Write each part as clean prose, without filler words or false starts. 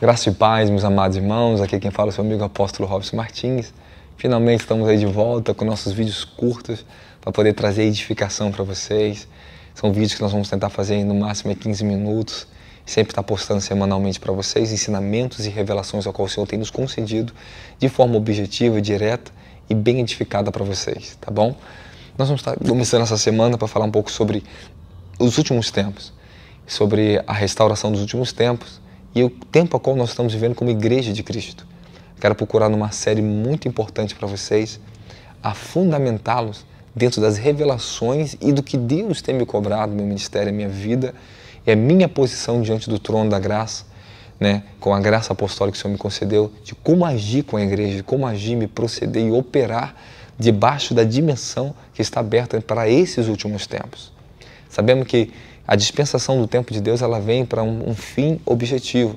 Graça e paz, meus amados irmãos, aqui quem fala é o seu amigo apóstolo Robson Martins. Finalmente estamos aí de volta com nossos vídeos curtos para poder trazer edificação para vocês. São vídeos que nós vamos tentar fazer no máximo 15 minutos, sempre estar postando semanalmente para vocês ensinamentos e revelações ao qual o Senhor tem nos concedido de forma objetiva, direta e bem edificada para vocês, tá bom? Nós vamos estar começando essa semana para falar um pouco sobre os últimos tempos, sobre a restauração dos últimos tempos, e o tempo a qual nós estamos vivendo como Igreja de Cristo. Quero procurar numa série muito importante para vocês, a fundamentá-los dentro das revelações e do que Deus tem me cobrado, meu ministério, a minha vida e a minha posição diante do trono da graça, né, com a graça apostólica que o Senhor me concedeu, de como agir com a Igreja, de como agir, me proceder e operar debaixo da dimensão que está aberta para esses últimos tempos. Sabemos que a dispensação do tempo de Deus, ela vem para um fim objetivo.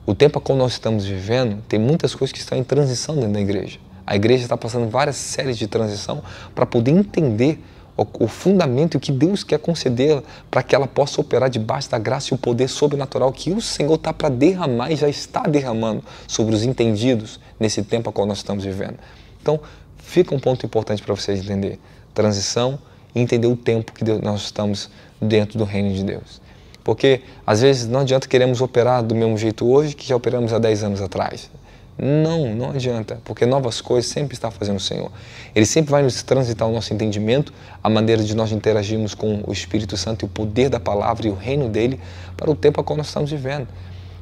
O tempo a qual nós estamos vivendo, tem muitas coisas que estão em transição dentro da igreja. A igreja está passando várias séries de transição para poder entender o fundamento e o que Deus quer conceder para que ela possa operar debaixo da graça e o poder sobrenatural que o Senhor está para derramar e já está derramando sobre os entendidos nesse tempo a qual nós estamos vivendo. Então, fica um ponto importante para vocês entender. Transição e entender o tempo que nós estamos dentro do reino de Deus. Porque, às vezes, não adianta queremos operar do mesmo jeito hoje que já operamos há 10 anos atrás. Não adianta, porque novas coisas sempre está fazendo o Senhor. Ele sempre vai nos transitar o nosso entendimento, a maneira de nós interagirmos com o Espírito Santo e o poder da palavra e o reino dele para o tempo a qual nós estamos vivendo.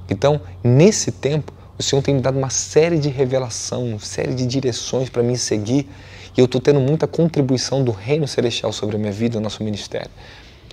Então, nesse tempo, o Senhor tem me dado uma série de revelação, uma série de direções para mim seguir, e eu estou tendo muita contribuição do reino celestial sobre a minha vida, o nosso ministério.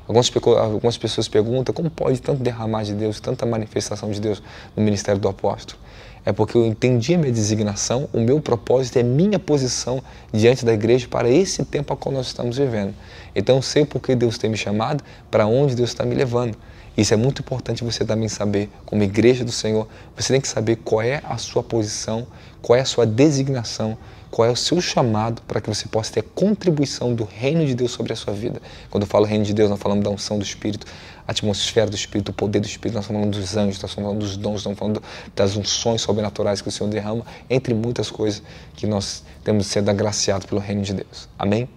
Algumas pessoas perguntam como pode tanto derramar de Deus, tanta manifestação de Deus no ministério do apóstolo. É porque eu entendi a minha designação, o meu propósito e a minha posição diante da igreja para esse tempo a qual nós estamos vivendo. Então eu sei por que Deus tem me chamado, para onde Deus está me levando. Isso é muito importante você também saber, como igreja do Senhor, você tem que saber qual é a sua posição, qual é a sua designação, qual é o seu chamado para que você possa ter a contribuição do reino de Deus sobre a sua vida. Quando eu falo reino de Deus, nós falamos da unção do Espírito, a atmosfera do Espírito, o poder do Espírito, nós estamos falando dos anjos, nós estamos falando dos dons, estamos falando das unções sobrenaturais que o Senhor derrama, entre muitas coisas que nós temos de ser agraciados pelo reino de Deus. Amém?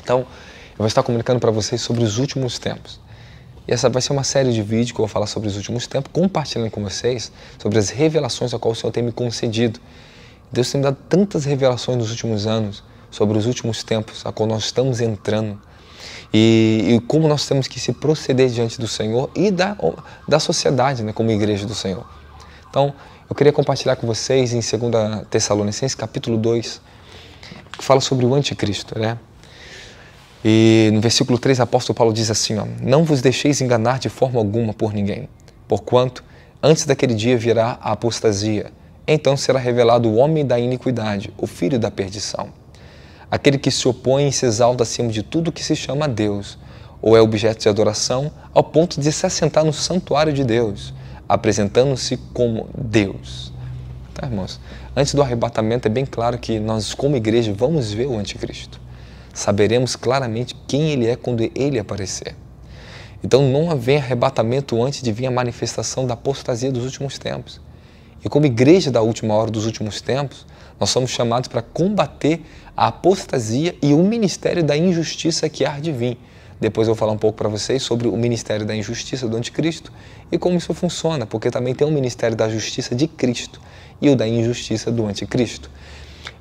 Então, eu vou estar comunicando para vocês sobre os últimos tempos. E essa vai ser uma série de vídeos que eu vou falar sobre os últimos tempos, compartilhando com vocês sobre as revelações a qual o Senhor tem me concedido. Deus tem me dado tantas revelações nos últimos anos sobre os últimos tempos a qual nós estamos entrando e como nós temos que se proceder diante do Senhor e da sociedade, né, como igreja do Senhor. Então, eu queria compartilhar com vocês em 2 Tessalonicenses, capítulo 2, que fala sobre o anticristo, né? E no versículo 3, o apóstolo Paulo diz assim, ó, não vos deixeis enganar de forma alguma por ninguém, porquanto antes daquele dia virá a apostasia, então será revelado o homem da iniquidade, o filho da perdição. Aquele que se opõe e se exalta acima de tudo que se chama Deus, ou é objeto de adoração, ao ponto de se assentar no santuário de Deus, apresentando-se como Deus. Tá, irmãos? Antes do arrebatamento é bem claro que nós, como igreja, vamos ver o anticristo. Saberemos claramente quem ele é quando ele aparecer. Então não vem arrebatamento antes de vir a manifestação da apostasia dos últimos tempos. E como igreja da última hora dos últimos tempos, nós somos chamados para combater a apostasia e o ministério da injustiça que há de vir. Depois eu vou falar um pouco para vocês sobre o ministério da injustiça do anticristo e como isso funciona, porque também tem o ministério da justiça de Cristo e o da injustiça do anticristo.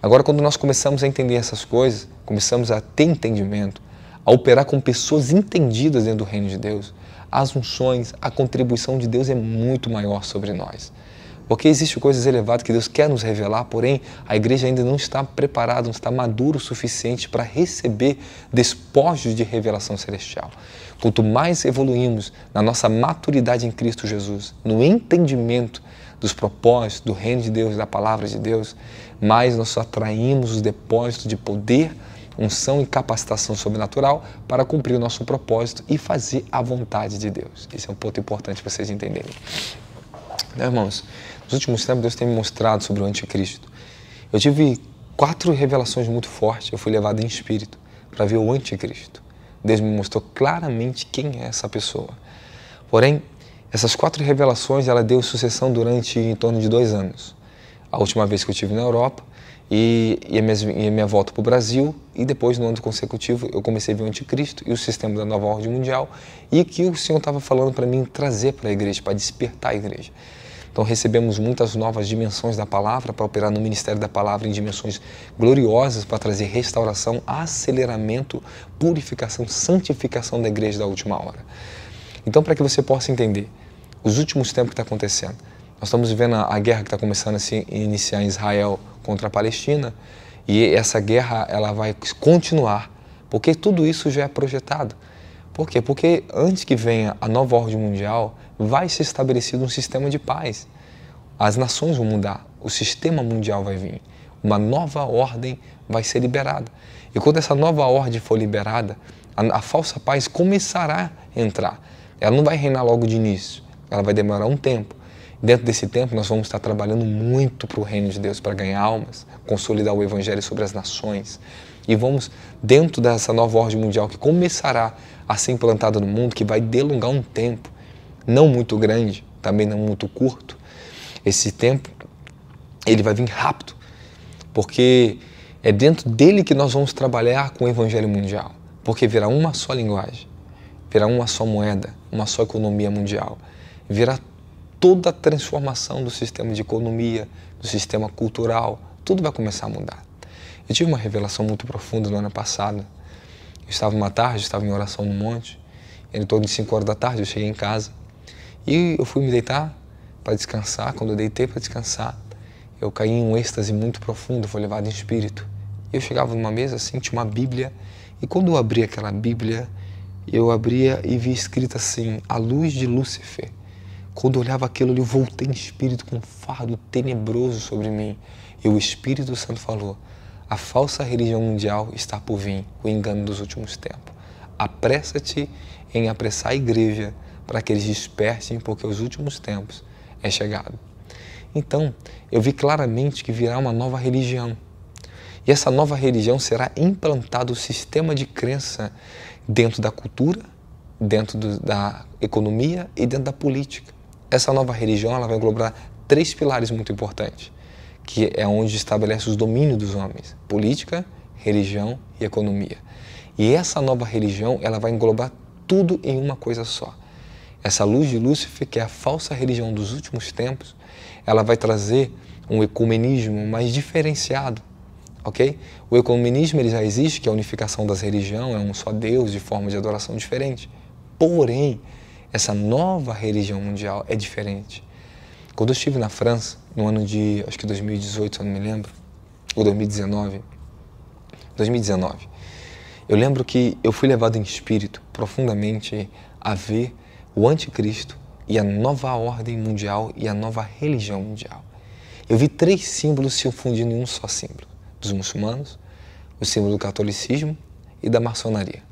Agora, quando nós começamos a entender essas coisas, começamos a ter entendimento, a operar com pessoas entendidas dentro do reino de Deus, as unções, a contribuição de Deus é muito maior sobre nós. Porque existem coisas elevadas que Deus quer nos revelar, porém a igreja ainda não está preparada, não está madura o suficiente para receber despojos de revelação celestial. Quanto mais evoluímos na nossa maturidade em Cristo Jesus, no entendimento dos propósitos do reino de Deus, da palavra de Deus, mais nós atraímos os depósitos de poder, unção e capacitação sobrenatural para cumprir o nosso propósito e fazer a vontade de Deus. Esse é um ponto importante para vocês entenderem. Né, irmãos? Nos últimos tempos, Deus tem me mostrado sobre o anticristo. Eu tive 4 revelações muito fortes. Eu fui levado em espírito para ver o anticristo. Deus me mostrou claramente quem é essa pessoa. Porém, Essas 4 revelações, ela deu sucessão durante em torno de 2 anos. A última vez que eu estive na Europa e a minha volta para o Brasil, e depois, no ano consecutivo, eu comecei a ver o Anticristo e o sistema da nova ordem mundial, e que o Senhor estava falando para mim trazer para a igreja, para despertar a igreja. Então recebemos muitas novas dimensões da palavra para operar no ministério da palavra em dimensões gloriosas para trazer restauração, aceleramento, purificação, santificação da igreja da última hora. Então, para que você possa entender os últimos tempos que está acontecendo, nós estamos vivendo a guerra que está começando a se iniciar em Israel contra a Palestina, e essa guerra ela vai continuar, porque tudo isso já é projetado. Por quê? Porque antes que venha a nova ordem mundial, vai ser estabelecido um sistema de paz. As nações vão mudar, o sistema mundial vai vir, uma nova ordem vai ser liberada. E quando essa nova ordem for liberada, a falsa paz começará a entrar. Ela não vai reinar logo de início, ela vai demorar um tempo. Dentro desse tempo, nós vamos estar trabalhando muito para o reino de Deus, para ganhar almas, consolidar o evangelho sobre as nações. E vamos, dentro dessa nova ordem mundial que começará a ser implantada no mundo, que vai delongar um tempo, não muito grande, também não muito curto. Esse tempo, ele vai vir rápido, porque é dentro dele que nós vamos trabalhar com o evangelho mundial, porque virá uma só linguagem, virá uma só moeda, uma só economia mundial, virá toda a transformação do sistema de economia, do sistema cultural, tudo vai começar a mudar. Eu tive uma revelação muito profunda no ano passado. Eu estava uma tarde, estava em oração no monte, em torno de 5 horas da tarde eu cheguei em casa e eu fui me deitar para descansar. Quando eu deitei para descansar, eu caí em um êxtase muito profundo, fui levado em espírito. Eu chegava numa mesa assim, tinha uma Bíblia, e quando eu abri aquela Bíblia, eu abria e vi escrito assim, a luz de Lúcifer. Quando eu olhava aquilo, eu voltei em espírito com um fardo tenebroso sobre mim. E o Espírito Santo falou, a falsa religião mundial está por vir, o engano dos últimos tempos. Apressa-te em apressar a igreja para que eles despertem, porque os últimos tempos é chegado. Então, eu vi claramente que virá uma nova religião. E essa nova religião será implantado o sistema de crença dentro da cultura, dentro da economia e dentro da política. Essa nova religião ela vai englobar 3 pilares muito importantes, que é onde estabelece os domínios dos homens, política, religião e economia. E essa nova religião ela vai englobar tudo em uma coisa só. Essa luz de Lúcifer, que é a falsa religião dos últimos tempos, ela vai trazer um ecumenismo mais diferenciado, ok? O ecumenismo ele já existe, que é a unificação das religiões, é um só Deus de forma de adoração diferente. Porém, essa nova religião mundial é diferente. Quando eu estive na França, no ano de, acho que 2018, se eu não me lembro, ou 2019, eu lembro que eu fui levado em espírito profundamente a ver o anticristo e a nova ordem mundial e a nova religião mundial. Eu vi 3 símbolos se fundindo em um só símbolo, dos muçulmanos, o símbolo do catolicismo e da maçonaria.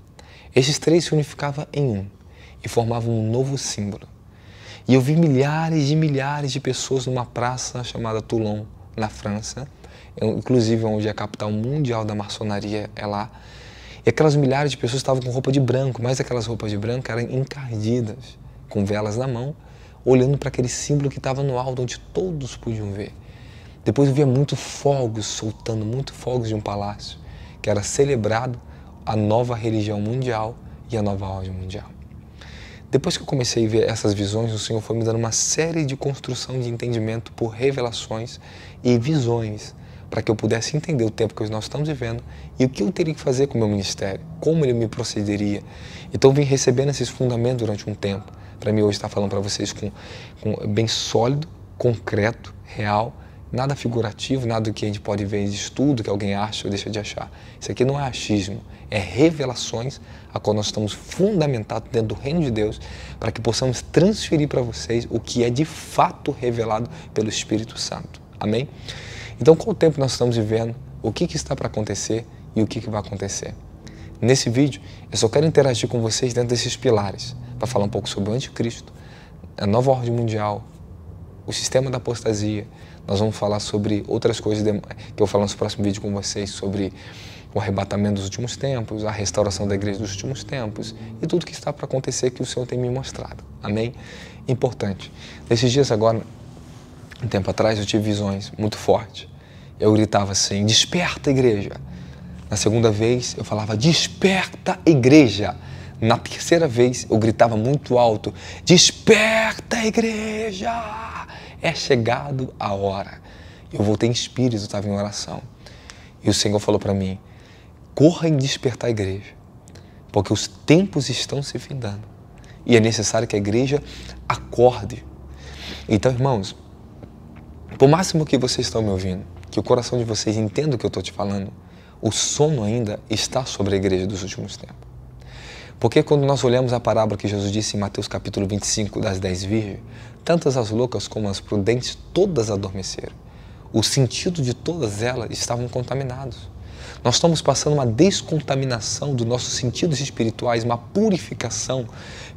Esses 3 se unificavam em um e formavam um novo símbolo. E eu vi milhares de pessoas numa praça chamada Toulon, na França, inclusive onde a capital mundial da maçonaria é lá. E aquelas milhares de pessoas estavam com roupa de branco, mas aquelas roupas de branco eram encardidas, com velas na mão, olhando para aquele símbolo que estava no alto, onde todos podiam ver. Depois eu via muito fogos, soltando muito fogos de um palácio, que era celebrado a nova religião mundial e a nova ordem mundial. Depois que eu comecei a ver essas visões, o Senhor foi me dando uma série de construção de entendimento por revelações e visões, para que eu pudesse entender o tempo que nós estamos vivendo e o que eu teria que fazer com o meu ministério, como ele me procederia. Então eu vim recebendo esses fundamentos durante um tempo, para mim hoje estar falando para vocês com bem sólido, concreto, real, nada figurativo, nada que a gente pode ver de estudo, que alguém acha ou deixa de achar. Isso aqui não é achismo, é revelações a qual nós estamos fundamentados dentro do reino de Deus, para que possamos transferir para vocês o que é de fato revelado pelo Espírito Santo. Amém? Então, qual o tempo nós estamos vivendo, o que está para acontecer e o que vai acontecer? Nesse vídeo, eu só quero interagir com vocês dentro desses pilares, para falar um pouco sobre o anticristo, a nova ordem mundial, o sistema da apostasia. Nós vamos falar sobre outras coisas que eu vou falar no próximo vídeo com vocês, sobre o arrebatamento dos últimos tempos, a restauração da igreja dos últimos tempos e tudo que está para acontecer que o Senhor tem me mostrado. Amém? Importante. Nesses dias agora, um tempo atrás, eu tive visões muito fortes. Eu gritava assim, desperta, igreja. Na segunda vez, eu falava, desperta, igreja. Na terceira vez, eu gritava muito alto, desperta, igreja. É chegado a hora. Eu voltei em espírito, estava em oração. E o Senhor falou para mim, corra em despertar a igreja, porque os tempos estão se findando. E é necessário que a igreja acorde. Então, irmãos, por máximo que vocês estão me ouvindo, que o coração de vocês entenda o que eu estou te falando, o sono ainda está sobre a igreja dos últimos tempos. Porque quando nós olhamos a parábola que Jesus disse em Mateus capítulo 25 das 10 virgens, tantas as loucas como as prudentes, todas adormeceram. O sentido de todas elas estavam contaminados. Nós estamos passando uma descontaminação dos nossos sentidos espirituais, uma purificação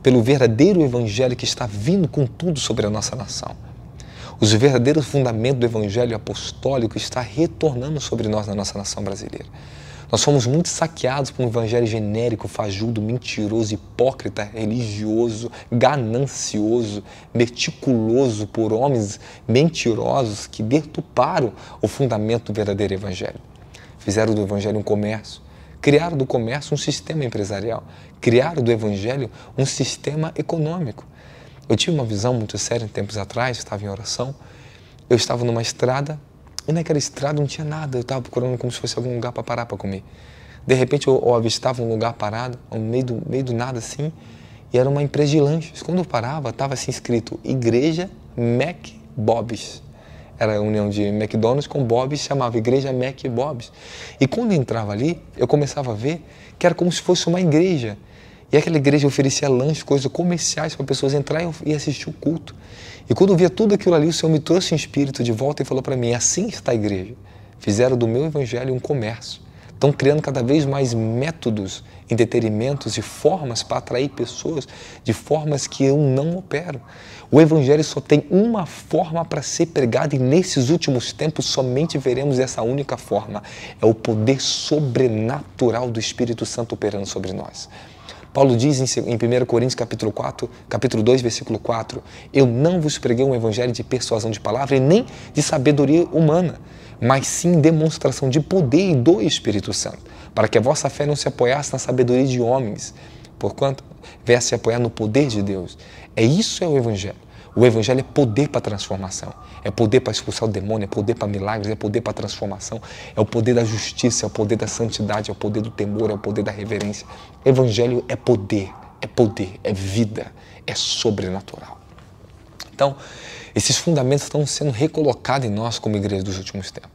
pelo verdadeiro evangelho que está vindo com tudo sobre a nossa nação. Os verdadeiros fundamentos do evangelho apostólico está retornando sobre nós na nossa nação brasileira. Nós somos muito saqueados por um evangelho genérico, fajudo, mentiroso, hipócrita, religioso, ganancioso, meticuloso por homens mentirosos que deturparam o fundamento do verdadeiro evangelho. Fizeram do evangelho um comércio, criaram do comércio um sistema empresarial, criaram do evangelho um sistema econômico. Eu tive uma visão muito séria tempos atrás, estava em oração, eu estava numa estrada, e naquela estrada não tinha nada, eu estava procurando como se fosse algum lugar para parar para comer. De repente eu avistava um lugar parado, no meio do nada assim, e era uma empresa de lanches. Quando eu parava, estava assim escrito, Igreja Mac Bob's. Era a união de McDonald's com Bob's, chamava Igreja Mac Bob's. E quando eu entrava ali, eu começava a ver que era como se fosse uma igreja. E aquela igreja oferecia lanches, coisas comerciais para pessoas entrarem e assistir o culto. E quando eu via tudo aquilo ali, o Senhor me trouxe em espírito de volta e falou para mim, assim está a igreja. Fizeram do meu evangelho um comércio. Estão criando cada vez mais métodos, entretenimentos e formas para atrair pessoas de formas que eu não opero. O evangelho só tem uma forma para ser pregado e nesses últimos tempos somente veremos essa única forma. É o poder sobrenatural do Espírito Santo operando sobre nós. Paulo diz em 1 Coríntios capítulo 2, versículo 4, eu não vos preguei um evangelho de persuasão de palavra e nem de sabedoria humana, mas sim demonstração de poder e do Espírito Santo, para que a vossa fé não se apoiasse na sabedoria de homens, porquanto viesse se apoiar no poder de Deus. Isso é o evangelho. O evangelho é poder para transformação, é poder para expulsar o demônio, é poder para milagres, é poder para transformação, é o poder da justiça, é o poder da santidade, é o poder do temor, é o poder da reverência. Evangelho é poder, é vida, é sobrenatural. Então, esses fundamentos estão sendo recolocados em nós como igreja dos últimos tempos.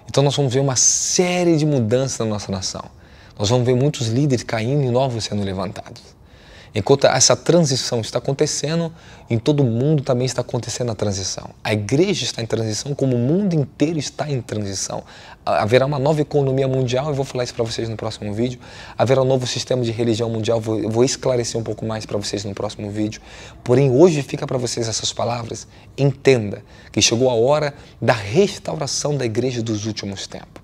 Então nós vamos ver uma série de mudanças na nossa nação. Nós vamos ver muitos líderes caindo e novos sendo levantados. Enquanto essa transição está acontecendo, em todo o mundo também está acontecendo a transição. A igreja está em transição, como o mundo inteiro está em transição. Haverá uma nova economia mundial, eu vou falar isso para vocês no próximo vídeo. Haverá um novo sistema de religião mundial, eu vou esclarecer um pouco mais para vocês no próximo vídeo. Porém, hoje fica para vocês essas palavras. Entenda que chegou a hora da restauração da igreja dos últimos tempos.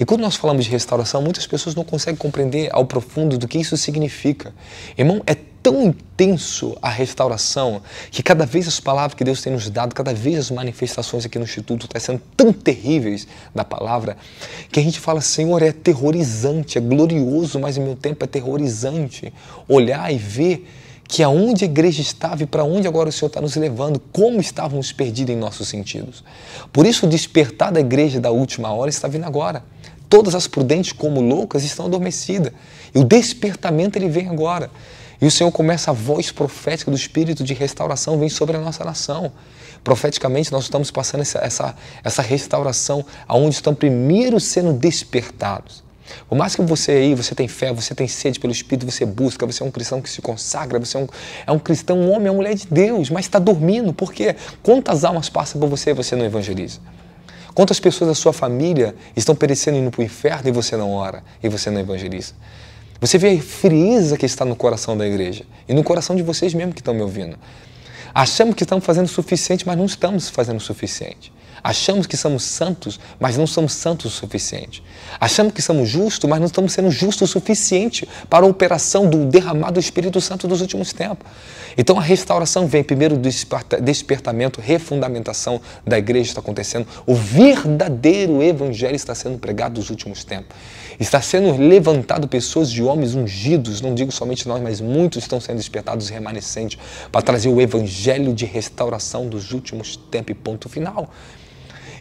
E quando nós falamos de restauração, muitas pessoas não conseguem compreender ao profundo do que isso significa. Irmão, é tão intenso a restauração que cada vez as palavras que Deus tem nos dado, cada vez as manifestações aqui no Instituto estão sendo tão terríveis da palavra, que a gente fala, Senhor, é aterrorizante, é glorioso, mas ao mesmo tempo é aterrorizante olhar e ver que aonde a igreja estava e para onde agora o Senhor está nos levando, como estávamos perdidos em nossos sentidos. Por isso o despertar da igreja da última hora está vindo agora. Todas as prudentes como loucas estão adormecidas. E o despertamento ele vem agora. E o Senhor começa a voz profética do Espírito de restauração vem sobre a nossa nação. Profeticamente nós estamos passando essa restauração aonde estão primeiro sendo despertados. Por mais que você tem fé, você tem sede pelo Espírito, você busca, você é um cristão que se consagra, você é um cristão, um homem, uma mulher de Deus, mas está dormindo. Por quê? Quantas almas passam por você e você não evangeliza? Quantas pessoas da sua família estão perecendo indo para o inferno e você não ora, e você não evangeliza? Você vê a frieza que está no coração da igreja e no coração de vocês mesmos que estão me ouvindo. Achamos que estamos fazendo o suficiente, mas não estamos fazendo o suficiente. Achamos que somos santos, mas não somos santos o suficiente. Achamos que somos justos, mas não estamos sendo justos o suficiente para a operação do derramado do Espírito Santo dos últimos tempos. Então a restauração vem primeiro do despertamento, refundamentação da igreja está acontecendo. O verdadeiro evangelho está sendo pregado nos últimos tempos. Está sendo levantado pessoas de homens ungidos, não digo somente nós, mas muitos estão sendo despertados remanescentes para trazer o evangelho de restauração dos últimos tempos e ponto final.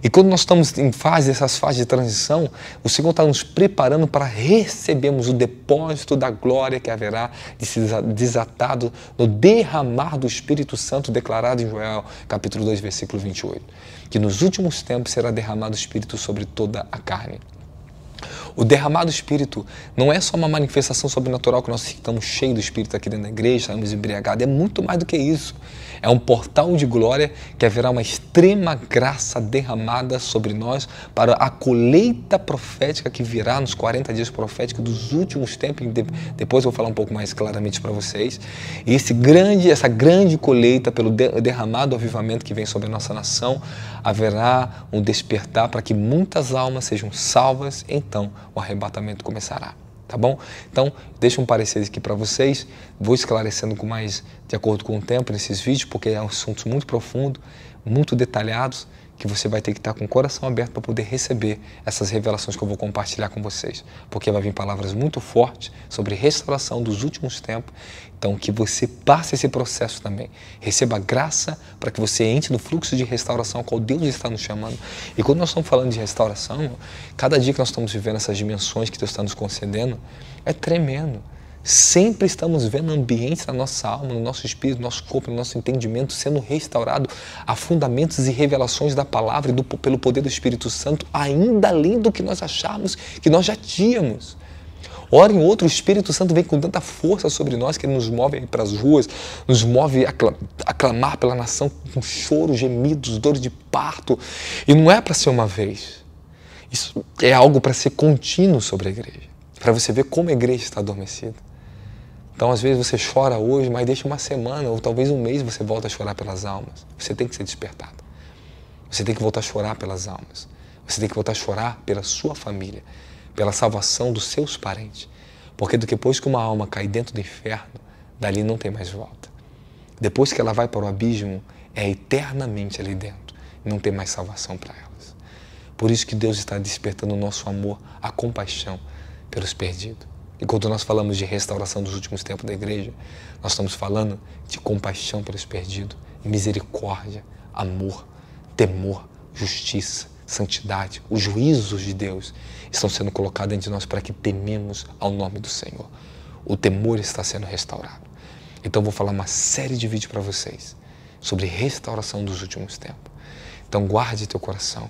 E quando nós estamos em essas fases de transição, o Senhor está nos preparando para recebermos o depósito da glória que haverá de ser desatado no derramar do Espírito Santo declarado em Joel, capítulo 2, versículo 28. Que nos últimos tempos será derramado o Espírito sobre toda a carne. O derramado Espírito não é só uma manifestação sobrenatural que nós estamos cheios do Espírito aqui dentro da igreja, estamos embriagados, é muito mais do que isso. É um portal de glória que haverá uma extrema graça derramada sobre nós para a colheita profética que virá nos 40 dias proféticos dos últimos tempos. Depois eu vou falar um pouco mais claramente para vocês. E essa grande colheita pelo derramado avivamento que vem sobre a nossa nação, haverá um despertar para que muitas almas sejam salvas, então o arrebatamento começará. Tá bom? Então, deixa um parecer aqui para vocês, vou esclarecendo com mais de acordo com o tempo nesses vídeos, porque é um assunto muito profundo, muito detalhados, que você vai ter que estar com o coração aberto para poder receber essas revelações que eu vou compartilhar com vocês, porque vai vir palavras muito fortes sobre restauração dos últimos tempos, então que você passe esse processo também, receba graça para que você entre no fluxo de restauração ao qual Deus está nos chamando. E quando nós estamos falando de restauração, cada dia que nós estamos vivendo essas dimensões que Deus está nos concedendo, é tremendo. Sempre estamos vendo ambientes na nossa alma, no nosso espírito, no nosso corpo, no nosso entendimento sendo restaurado a fundamentos e revelações da palavra e pelo poder do Espírito Santo, ainda além do que nós achávamos que nós já tínhamos. Hora em outra, o Espírito Santo vem com tanta força sobre nós que ele nos move para as ruas, nos move a clamar pela nação com choro, gemidos, dores de parto. E não é para ser uma vez. Isso é algo para ser contínuo sobre a igreja, para você ver como a igreja está adormecida. Então, às vezes, você chora hoje, mas deixa uma semana ou talvez um mês você volta a chorar pelas almas. Você tem que ser despertado. Você tem que voltar a chorar pelas almas. Você tem que voltar a chorar pela sua família, pela salvação dos seus parentes. Porque depois que uma alma cai dentro do inferno, dali não tem mais volta. Depois que ela vai para o abismo, é eternamente ali dentro. Não tem mais salvação para elas. Por isso que Deus está despertando o nosso amor, a compaixão pelos perdidos. E quando nós falamos de restauração dos últimos tempos da igreja, nós estamos falando de compaixão pelos perdidos, misericórdia, amor, temor, justiça, santidade. Os juízos de Deus estão sendo colocados entre nós para que tememos ao nome do Senhor. O temor está sendo restaurado. Então vou falar uma série de vídeos para vocês sobre restauração dos últimos tempos. Então guarde teu coração,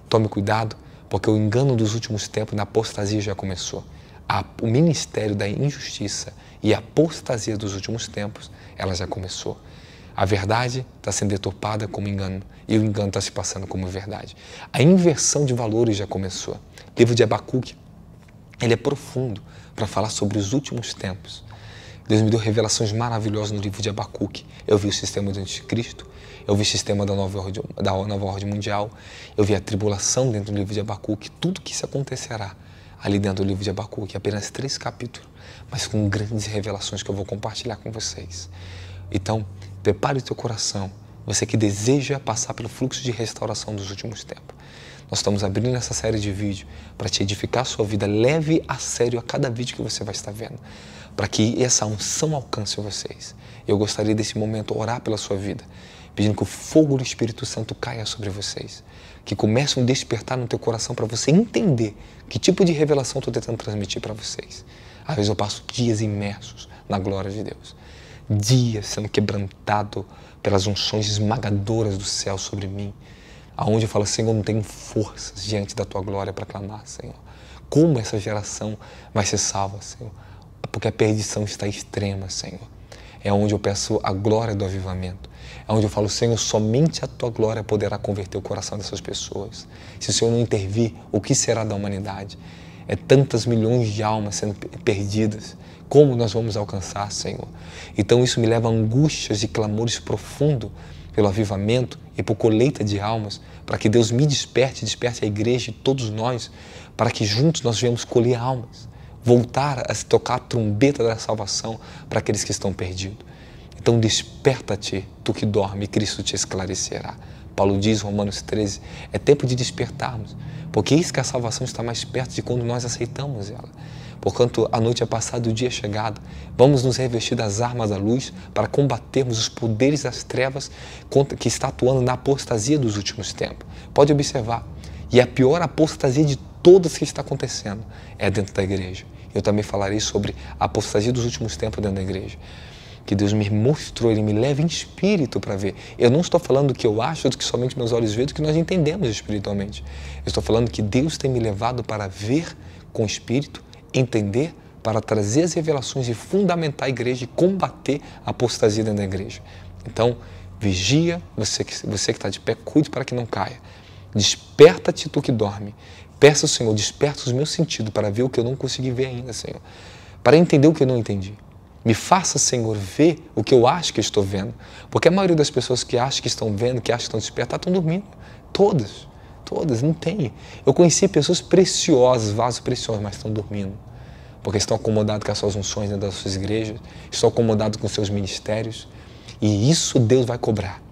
tome cuidado, porque o engano dos últimos tempos na apostasia já começou. O ministério da injustiça e a apostasia dos últimos tempos, ela já começou. A verdade está sendo deturpada como engano e o engano está se passando como verdade. A inversão de valores já começou. O livro de Abacuque, ele é profundo para falar sobre os últimos tempos. Deus me deu revelações maravilhosas no livro de Abacuque. Eu vi o sistema do anticristo, eu vi o sistema da nova ordem mundial, eu vi a tribulação dentro do livro de Abacuque, tudo que isso acontecerá ali dentro do livro de Abacuque, apenas 3 capítulos, mas com grandes revelações que eu vou compartilhar com vocês. Então, prepare o teu coração, você que deseja passar pelo fluxo de restauração dos últimos tempos. Nós estamos abrindo essa série de vídeos para te edificar a sua vida. Leve a sério a cada vídeo que você vai estar vendo, para que essa unção alcance vocês. Eu gostaria desse momento orar pela sua vida, pedindo que o fogo do Espírito Santo caia sobre vocês, que comece um despertar no teu coração para você entender que tipo de revelação estou tentando transmitir para vocês. Às vezes eu passo dias imersos na glória de Deus, dias sendo quebrantado pelas unções esmagadoras do céu sobre mim, aonde eu falo, Senhor, eu não tenho forças diante da tua glória para clamar, Senhor. Como essa geração vai ser salva, Senhor? Porque a perdição está extrema, Senhor. É onde eu peço a glória do avivamento. É onde eu falo, Senhor, somente a tua glória poderá converter o coração dessas pessoas. Se o Senhor não intervir, o que será da humanidade? É tantas milhões de almas sendo perdidas. Como nós vamos alcançar, Senhor? Então isso me leva a angústias e clamores profundos pelo avivamento e por colheita de almas, para que Deus me desperte a igreja e todos nós, para que juntos nós venhamos colher almas, voltar a tocar a trombeta da salvação para aqueles que estão perdidos. Então desperta-te, tu que dorme, e Cristo te esclarecerá. Paulo diz, Romanos 13, é tempo de despertarmos, porque eis que a salvação está mais perto de quando nós aceitamos ela. Porquanto a noite é passada e o dia é chegado, vamos nos revestir das armas da luz para combatermos os poderes das trevas que está atuando na apostasia dos últimos tempos. Pode observar, e a pior apostasia de todas que está acontecendo é dentro da igreja. Eu também falarei sobre a apostasia dos últimos tempos dentro da igreja. Que Deus me mostrou, Ele me leva em espírito para ver. Eu não estou falando do que eu acho, do que somente meus olhos veem, do que nós entendemos espiritualmente. Eu estou falando que Deus tem me levado para ver com o espírito, entender, para trazer as revelações e fundamentar a igreja e combater a apostasia dentro da igreja. Então, vigia, você que está de pé, cuide para que não caia. Desperta-te, tu que dorme. Peça ao Senhor, desperta os meus sentidos para ver o que eu não consegui ver ainda, Senhor. Para entender o que eu não entendi. Me faça, Senhor, ver o que eu acho que estou vendo. Porque a maioria das pessoas que acham que estão vendo, que acham que estão despertas, estão dormindo. Todas, não tem. Eu conheci pessoas preciosas, vasos preciosos, mas estão dormindo. Porque estão acomodados com as suas unções dentro das suas igrejas, estão acomodados com os seus ministérios. E isso Deus vai cobrar.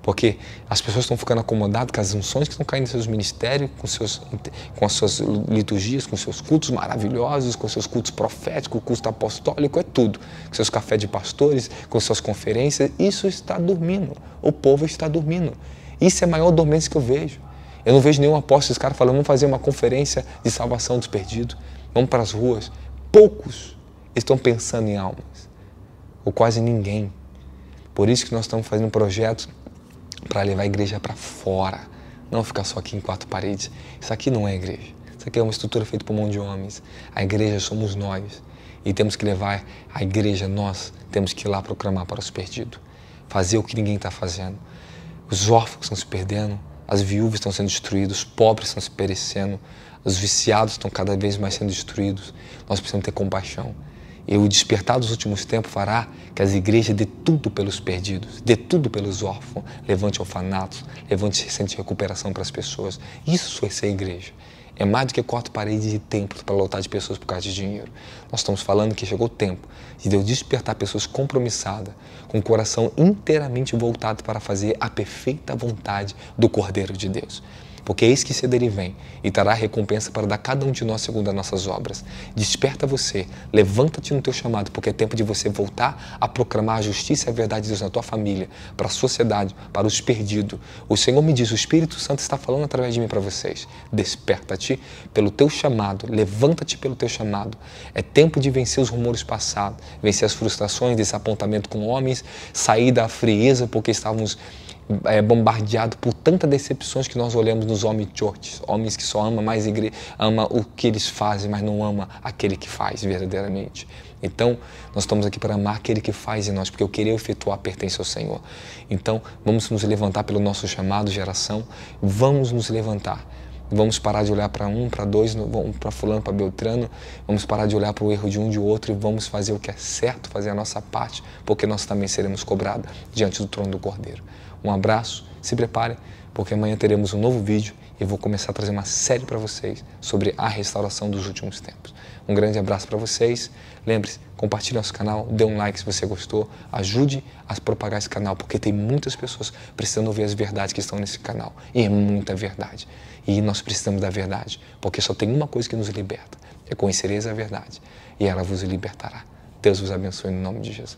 Porque as pessoas estão ficando acomodadas com as unções que estão caindo nos seus ministérios, com as suas liturgias, com seus cultos maravilhosos, com seus cultos proféticos, culto apostólico, é tudo. Com seus cafés de pastores, com suas conferências, isso está dormindo. O povo está dormindo. Isso é a maior dormência que eu vejo. Eu não vejo nenhum apóstolo, os caras falando, vamos fazer uma conferência de salvação dos perdidos, vamos para as ruas. Poucos estão pensando em almas, ou quase ninguém. Por isso que nós estamos fazendo projetos para levar a igreja para fora, não ficar só aqui em quatro paredes. Isso aqui não é igreja, isso aqui é uma estrutura feita por mão de homens. A igreja somos nós e temos que levar a igreja, nós temos que ir lá proclamar para os perdidos, fazer o que ninguém está fazendo. Os órfãos estão se perdendo, as viúvas estão sendo destruídas, os pobres estão se perecendo, os viciados estão cada vez mais sendo destruídos. Nós precisamos ter compaixão. E o despertar dos últimos tempos fará que as igrejas dê tudo pelos perdidos, dê tudo pelos órfãos, levante orfanatos, levante centro de recuperação para as pessoas. Isso vai ser a igreja. É mais do que quatro paredes de templos para lotar de pessoas por causa de dinheiro. Nós estamos falando que chegou o tempo de Deus despertar pessoas compromissadas, com o coração inteiramente voltado para fazer a perfeita vontade do Cordeiro de Deus. Porque eis que cedo ele vem e trará recompensa para dar cada um de nós segundo as nossas obras. Desperta você, levanta-te no teu chamado, porque é tempo de você voltar a proclamar a justiça e a verdade de Deus na tua família, para a sociedade, para os perdidos. O Senhor me diz, o Espírito Santo está falando através de mim para vocês. Desperta-te pelo teu chamado, levanta-te pelo teu chamado. É tempo de vencer os rumores passados, vencer as frustrações, desapontamento com homens, sair da frieza porque estávamos bombardeado por tantas decepções que nós olhamos nos homens churches, homens que só amam mais igreja, ama o que eles fazem, mas não ama aquele que faz verdadeiramente. Então, nós estamos aqui para amar aquele que faz em nós, porque o querer efetuar pertence ao Senhor. Então, vamos nos levantar pelo nosso chamado, geração, vamos nos levantar. Vamos parar de olhar para um, para dois, para fulano, para Beltrano, vamos parar de olhar para o erro de um de outro e vamos fazer o que é certo, fazer a nossa parte, porque nós também seremos cobrados diante do trono do Cordeiro. Um abraço, se preparem, porque amanhã teremos um novo vídeo e vou começar a trazer uma série para vocês sobre a restauração dos últimos tempos. Um grande abraço para vocês. Lembre-se, compartilhe nosso canal, dê um like se você gostou, ajude a propagar esse canal, porque tem muitas pessoas precisando ouvir as verdades que estão nesse canal. E é muita verdade. E nós precisamos da verdade, porque só tem uma coisa que nos liberta, é conhecereis a verdade, e ela vos libertará. Deus vos abençoe em nome de Jesus.